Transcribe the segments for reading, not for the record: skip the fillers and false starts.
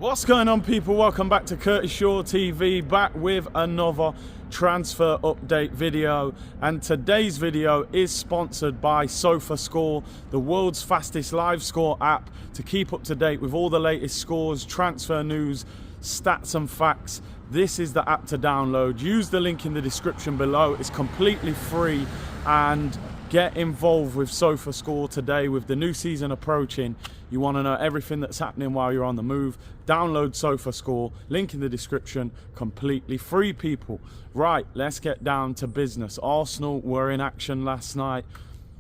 What's going on, people? Welcome back to Curtis Shaw TV, back with another transfer update video, and today's video is sponsored by SofaScore, the world's fastest live score app to keep up to date with all the latest scores, transfer news, stats and facts. This is the app to download. Use the link in the description below. It's completely free, and get involved with SofaScore today. With the new season approaching, you want to know everything that's happening while you're on the move. Download SofaScore, link in the description, completely free, people. Right, let's get down to business. Arsenal were in action last night.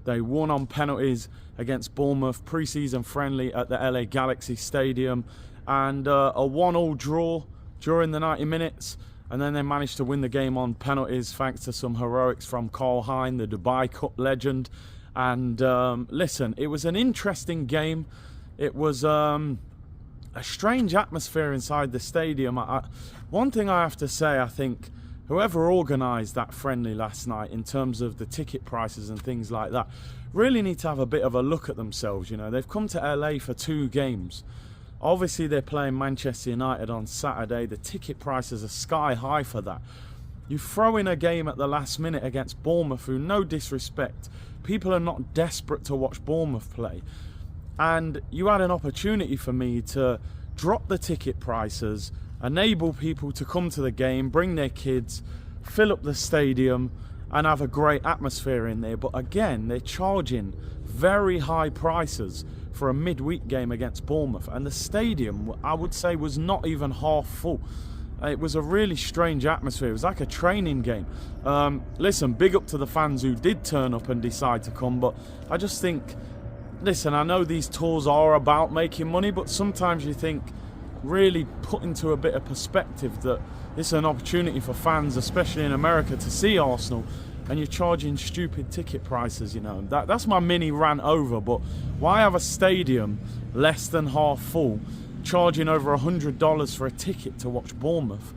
They won on penalties against Bournemouth, pre-season friendly at the LA Galaxy Stadium, and a 1-1 draw during the 90 minutes. And then they managed to win the game on penalties thanks to some heroics from Karl Hein, the Dubai Cup legend. And listen, it was an interesting game. It was a strange atmosphere inside the stadium. One thing I have to say, I think whoever organised that friendly last night in terms of the ticket prices and things like that really need to have a bit of a look at themselves. You know, they've come to LA for 2 games. Obviously, they're playing Manchester United on Saturday. The ticket prices are sky high for that. You throw in a game at the last minute against Bournemouth, who, no disrespect, people are not desperate to watch Bournemouth play. And you had an opportunity for me to drop the ticket prices, enable people to come to the game, bring their kids, fill up the stadium, and have a great atmosphere in there. But again, they're charging very high prices for a midweek game against Bournemouth, and the stadium, I would say, was not even half full. It was a really strange atmosphere. It was like a training game. Listen, big up to the fans who did turn up and decide to come, but I just think, listen, I know these tours are about making money, but sometimes you think, really put into a bit of perspective, that it's an opportunity for fans, especially in America, to see Arsenal, and you're charging stupid ticket prices. You know, that's my mini rant over. But why have a stadium less than half full charging over $100 for a ticket to watch Bournemouth?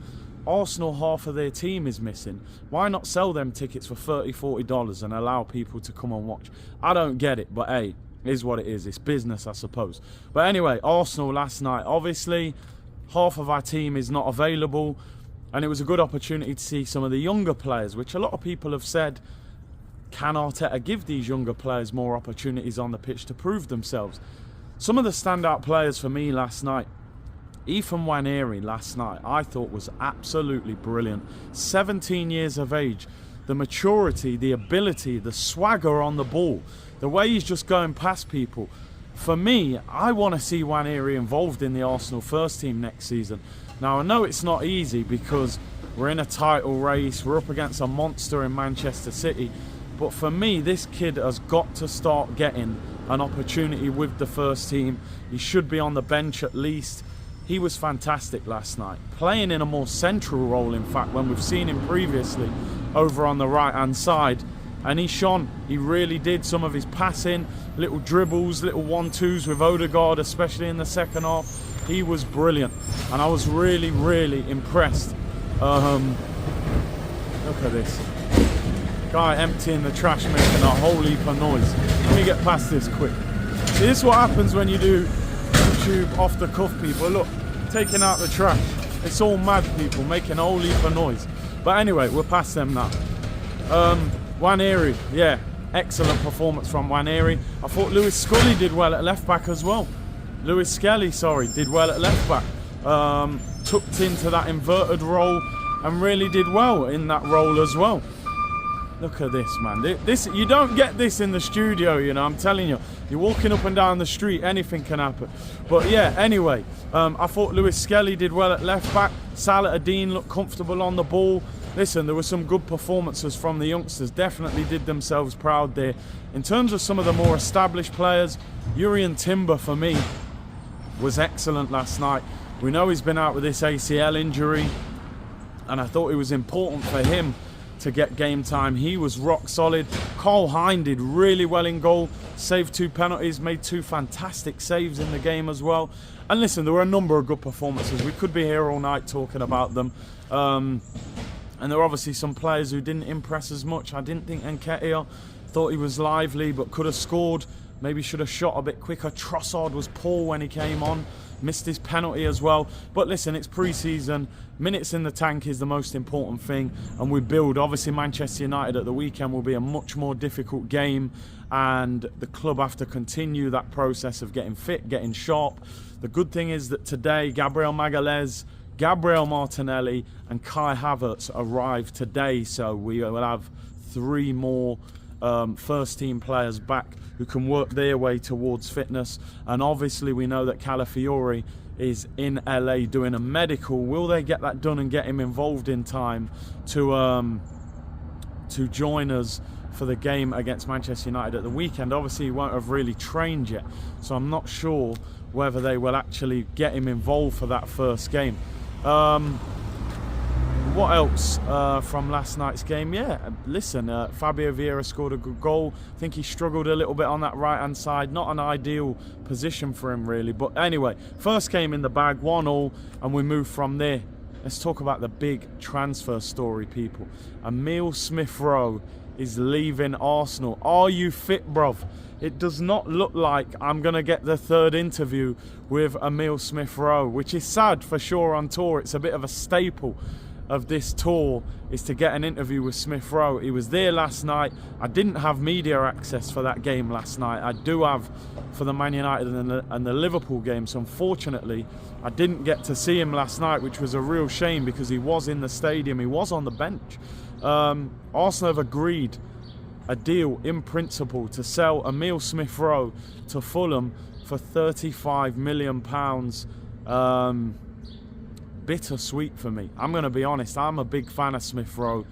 Arsenal, half of their team is missing. Why not sell them tickets for $30, $40 and allow people to come and watch? I don't get it, but hey, it is what it is. It's business, I suppose. But anyway, Arsenal last night, obviously half of our team is not available, and it was a good opportunity to see some of the younger players, which a lot of people have said, can Arteta give these younger players more opportunities on the pitch to prove themselves? Some of the standout players for me last night, Ethan Nwaneri last night, I thought was absolutely brilliant. 17 years of age, the maturity, the ability, the swagger on the ball, the way he's just going past people. For me, I want to see Nwaneri involved in the Arsenal first team next season. Now, I know it's not easy because we're in a title race, we're up against a monster in Manchester City, but for me, this kid has got to start getting an opportunity with the first team. He should be on the bench at least. He was fantastic last night, playing in a more central role, in fact, when we've seen him previously over on the right-hand side. And he shone. He really did. Some of his passing, little dribbles, little 1-2s with Odegaard, especially in the second half. He was brilliant, and I was really, really impressed. Look at this guy emptying the trash, making a whole heap of noise. Let me get past this quick. See, this is what happens when you do YouTube off the cuff, people. Look, taking out the trash. It's all mad, people, making a whole heap of noise. But anyway, we're past them now. Nwaneri, yeah, excellent performance from Nwaneri. I thought Lewis Scully did well at left back as well. Lewis Skelly, sorry, did well at left back. Tucked into that inverted role and really did well in that role as well. Look at this, man. This, you don't get this in the studio, you know, I'm telling you. You're walking up and down the street, anything can happen. But yeah, anyway, I thought Lewis Skelly did well at left back. Salah Adine looked comfortable on the ball. Listen, there were some good performances from the youngsters. Definitely did themselves proud there. In terms of some of the more established players, Jurrien Timber, for me, was excellent last night. We know he's been out with this ACL injury, and I thought it was important for him to get game time. He was rock solid. Karl Hein did really well in goal, saved 2 penalties, made 2 fantastic saves in the game as well. And listen, there were a number of good performances. We could be here all night talking about them. And there were obviously some players who didn't impress as much. I didn't think Nketiah, thought he was lively but could have scored. Maybe should have shot a bit quicker. Trossard was poor when he came on. missed his penalty as well. But listen, it's pre-season. Minutes in the tank is the most important thing, and we build. Obviously, Manchester United at the weekend will be a much more difficult game, and the club have to continue that process of getting fit, getting sharp. The good thing is that today, Gabriel Magalhaes, Gabriel Martinelli and Kai Havertz arrived today, so we will have 3 more first team players back who can work their way towards fitness. And obviously we know that Calafiori is in LA doing a medical. Will they get that done and get him involved in time to join us for the game against Manchester United at the weekend? Obviously he won't have really trained yet, so I'm not sure whether they will actually get him involved for that first game. What else from last night's game? Yeah, listen, Fabio Vieira scored a good goal. I think he struggled a little bit on that right-hand side. Not an ideal position for him, really. But anyway, first game in the bag, 1-1, and we move from there. Let's talk about the big transfer story, people. Emile Smith-Rowe is leaving Arsenal. Are you fit, bruv? It does not look like I'm going to get the 3rd interview with Emile Smith-Rowe, which is sad for sure on tour. It's a bit of a staple of this tour is to get an interview with Smith-Rowe. He was there last night. I didn't have media access for that game last night. I do have for the Man United and the Liverpool game, so unfortunately I didn't get to see him last night, which was a real shame because he was in the stadium, he was on the bench. Arsenal have agreed a deal in principle to sell Emile Smith-Rowe to Fulham for £35 million. Bittersweet for me. I'm going to be honest, I'm a big fan of Smith-Rowe.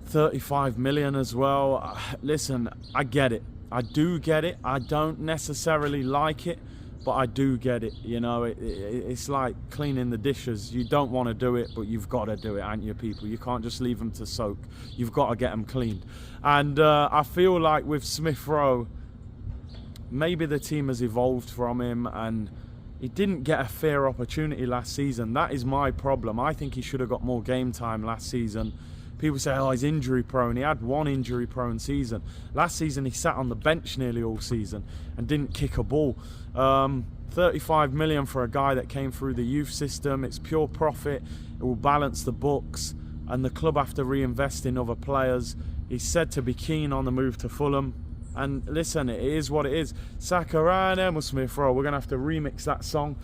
35 million as well. Listen, I get it. I do get it. I don't necessarily like it, but I do get it. You know, it's like cleaning the dishes. You don't want to do it, but you've got to do it, ain't you, people? You can't just leave them to soak. You've got to get them cleaned. And I feel like with Smith-Rowe, maybe the team has evolved from him and he didn't get a fair opportunity last season. That is my problem. I think he should have got more game time last season. People say, oh, he's injury prone. He had 1 injury prone season. Last season he sat on the bench nearly all season and didn't kick a ball. 35 million for a guy that came through the youth system. It's pure profit. It will balance the books, and the club have to reinvest in other players. He's said to be keen on the move to Fulham. And listen, it is what it is. Sakurana, Emile Smith-Rowe. We're going to have to remix that song.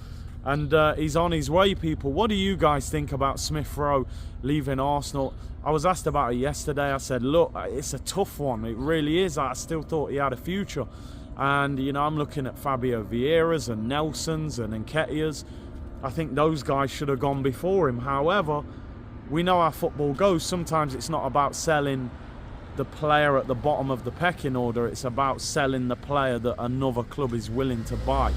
And he's on his way, people. What do you guys think about Smith-Rowe leaving Arsenal? I was asked about it yesterday. I said, look, it's a tough one. It really is. I still thought he had a future. And, you know, I'm looking at Fabio Vieira's and Nelson's and Nketiah's. I think those guys should have gone before him. However, we know how football goes. Sometimes it's not about selling the player at the bottom of the pecking order. It's about selling the player that another club is willing to buy.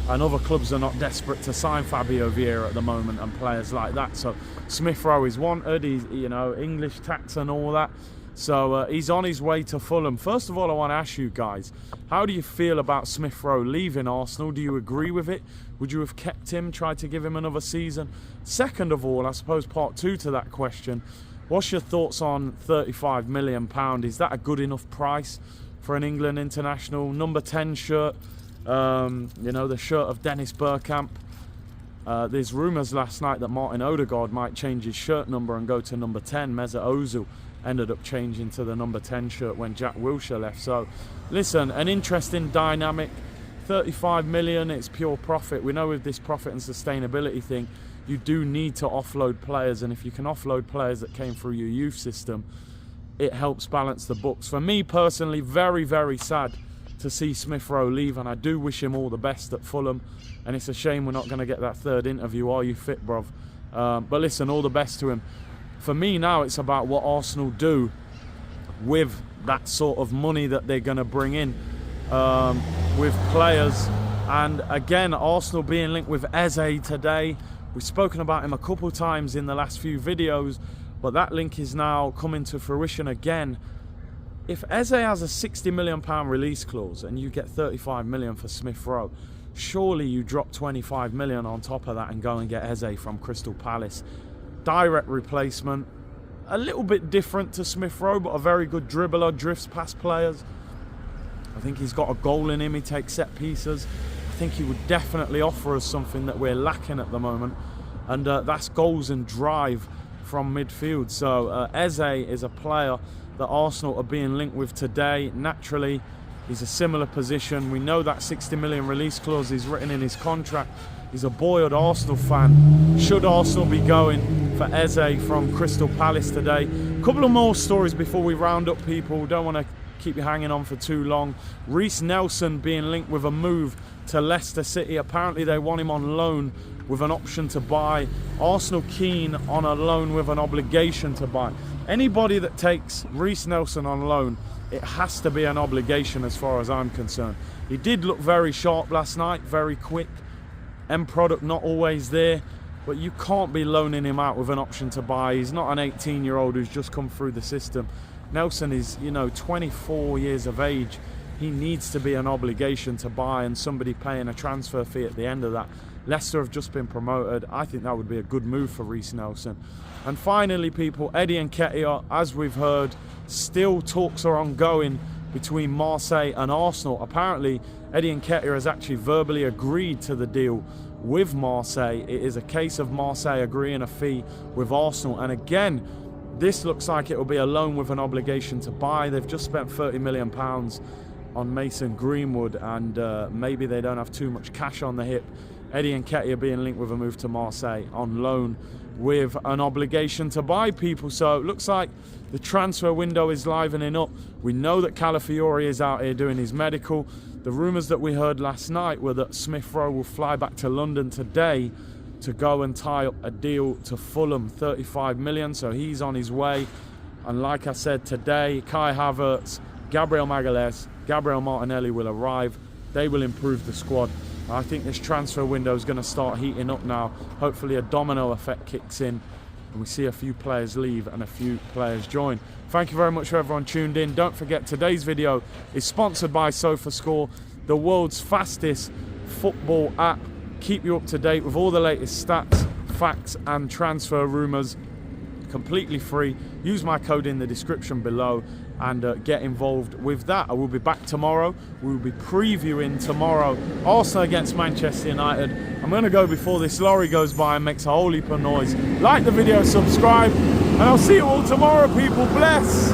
And other clubs are not desperate to sign Fabio Vieira at the moment and players like that. So Smith-Rowe is wanted. He's, you know, English tax and all that. So he's on his way to Fulham. First of all, I want to ask you guys, how do you feel about Smith-Rowe leaving Arsenal? Do you agree with it? Would you have kept him, tried to give him another season? Second of all, I suppose part 2 to that question, what's your thoughts on £35 million? Is that a good enough price for an England international? Number 10 shirt, you know, the shirt of Dennis Bergkamp. There's rumours last night that Martin Odegaard might change his shirt number and go to number 10. Mesut Ozil ended up changing to the number 10 shirt when Jack Wilshere left. So, listen, an interesting dynamic. 35 million, it's pure profit. We know with this profit and sustainability thing, you do need to offload players, and if you can offload players that came through your youth system, it helps balance the books. For me personally, very, very sad to see Smith-Rowe leave, and I do wish him all the best at Fulham, and it's a shame we're not going to get that 3rd interview. Are you fit, bruv? But listen, all the best to him. For me now, it's about what Arsenal do with that sort of money that they're going to bring in with players. And again, Arsenal being linked with Eze today. We've spoken about him a couple times in the last few videos, but that link is now coming to fruition again. If Eze has a £60 million release clause and you get 35 million for Smith-Rowe, surely you drop 25 million on top of that and go and get Eze from Crystal Palace. Direct replacement, a little bit different to Smith-Rowe, but a very good dribbler, drifts past players. I think he's got a goal in him, he takes set pieces. I think he would definitely offer us something that we're lacking at the moment, and that's goals and drive from midfield. So Eze is a player that Arsenal are being linked with today. Naturally, he's a similar position. We know that 60 million release clause is written in his contract. He's a boyhood Arsenal fan. Should Arsenal be going for Eze from Crystal Palace today? A couple of more stories before we round up, people. Don't want to keep you hanging on for too long. Reiss Nelson being linked with a move to Leicester City. Apparently they want him on loan with an option to buy. Arsenal keen on a loan with an obligation to buy. Anybody that takes Reiss Nelson on loan, it has to be an obligation as far as I'm concerned. He did look very sharp last night, very quick. End product not always there, but you can't be loaning him out with an option to buy. He's not an 18-year-old who's just come through the system. Nelson is, 24 years of age. He needs to be an obligation to buy and somebody paying a transfer fee at the end of that. Leicester have just been promoted. I think that would be a good move for Reiss Nelson. And finally, people, Eddie Nketiah, as we've heard, still talks are ongoing between Marseille and Arsenal. Apparently, Eddie Nketiah has actually verbally agreed to the deal with Marseille. It is a case of Marseille agreeing a fee with Arsenal. And again, this looks like it will be a loan with an obligation to buy. They've just spent £30 million on Mason Greenwood, and maybe they don't have too much cash on the hip. Eddie Nketiah being linked with a move to Marseille on loan with an obligation to buy, people. So it looks like the transfer window is livening up. We know that Calafiori is out here doing his medical. The rumours that we heard last night were that Smith-Rowe will fly back to London today to go and tie up a deal to Fulham, 35 million, so he's on his way. And like I said, today, Kai Havertz, Gabriel Magalhaes, Gabriel Martinelli will arrive. They will improve the squad. I think this transfer window is going to start heating up now. Hopefully a domino effect kicks in and we see a few players leave and a few players join. Thank you very much for everyone tuned in. Don't forget, today's video is sponsored by SofaScore, the world's fastest football app. Keep you up to date with all the latest stats, facts and transfer rumours, completely free. Use my code in the description below and get involved with that. I will be back tomorrow. We will be previewing tomorrow Arsenal against Manchester United. I'm going to go before this lorry goes by and makes a whole heap of noise. Like the video, subscribe, and I'll see you all tomorrow, people. Bless.